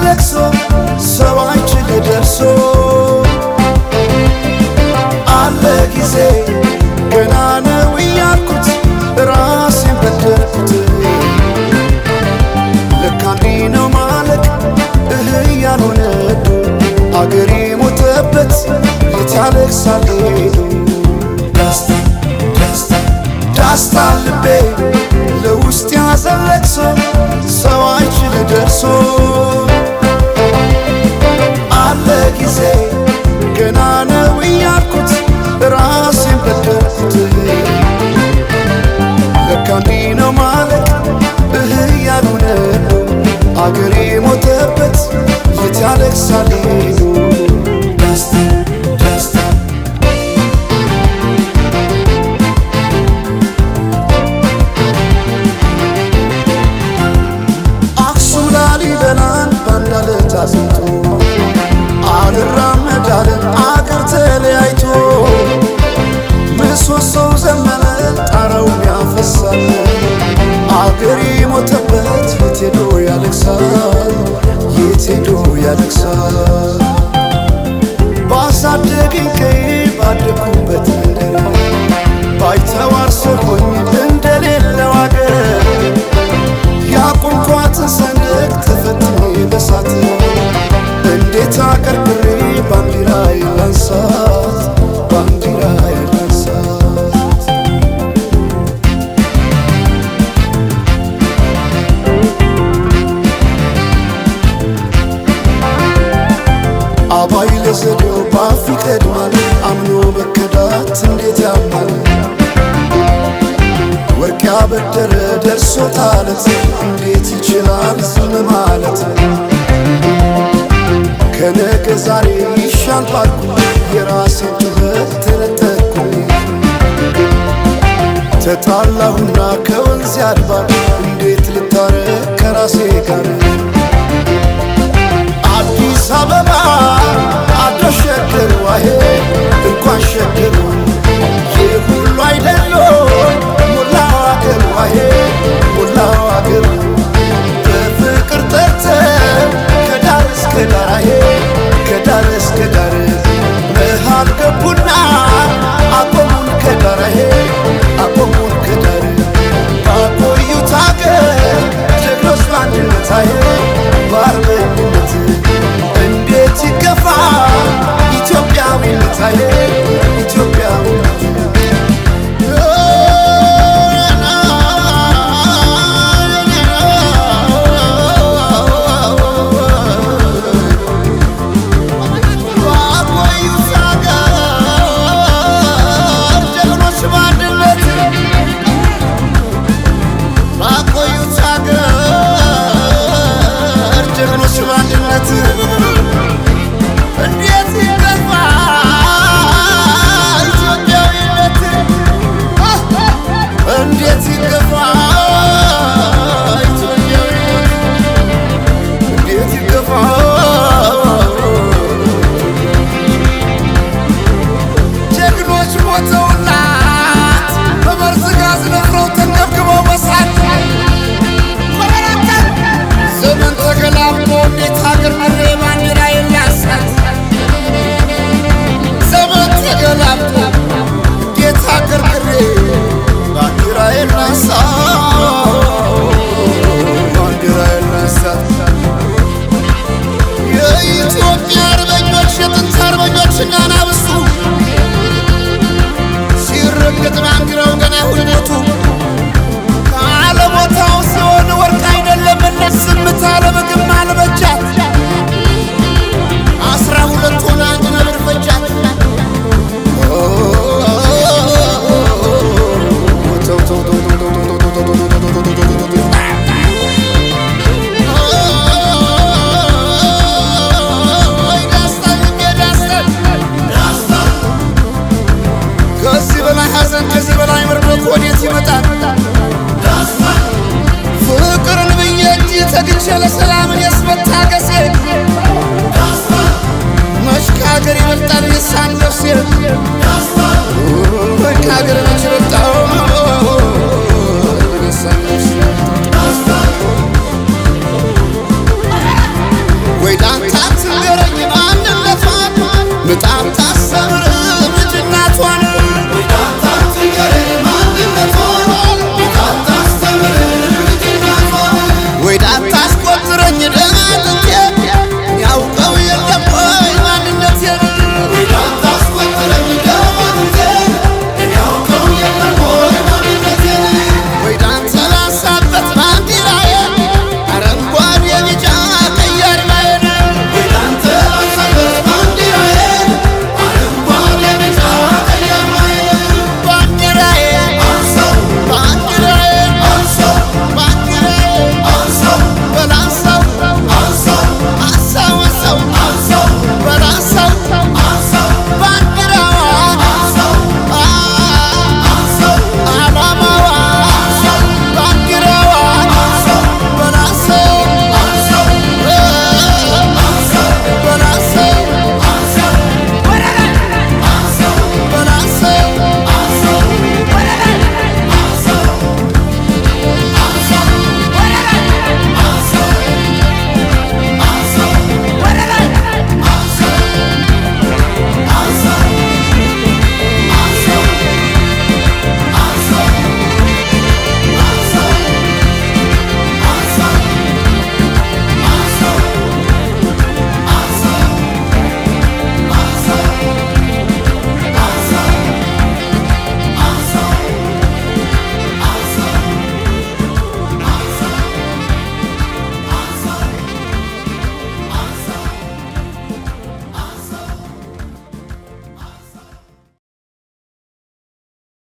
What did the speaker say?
ለቅሶ ሰው አይችል ደርሶ አለ ጊዜ ገና ነው እያልኩት ራሴን በደልኩት ለካ እንዲህ ነው ማለቅ ያልሆነ አገሬ ሞተበት የት ያለቅሳል ዳስታ ልቤ ለውስጥ ያዘን ለቅሶ ሰው አይችል ደርሶ አለ ጊዜ ገና ነው እያልኩት ራሴን በደልኩት ለካ እንዲህ ነው ማለቅ ያልሆነ አገሬ ሞተበት የት ያለቅሳል አክሱም ላሊበላን ባንዳለት አዝንቶ አልራመዳለን አገር ተለያይቶ ምሰሶው ዘመነ ጣራው ያፈሳል አገሬ ሞተበት የት ሄዶ ያለቅሳል የት ሄዶ ያለቅሳል ባሳደገኝ ቀዬ ባደኩበት መንደር ባይተዋር ሰው ሆኜ እንደሌለው አገር ያቆምኳትን ሰንደቅ ተፈትኜ በሳት እንዴት አቀርቅሬ ባንዲራዬ ላንሳት ባንዲራዬ ላንሳት አባይ ለዘዴው ባፍ ይቀድማል አምኖ መከዳት እንዴት ያማል ወርቅ ያበደረ ደርሶታለት እንዴት ይችላል ዝም ማለት ከነገ ዛሬ ይሻል ባልኩ የራሴን ጩኸት ተነጠቅኩ ተጣላሁና ከወንዝ አድባር እንዴት ልታረቅ ከራሴ ጋር አዲስ አበባ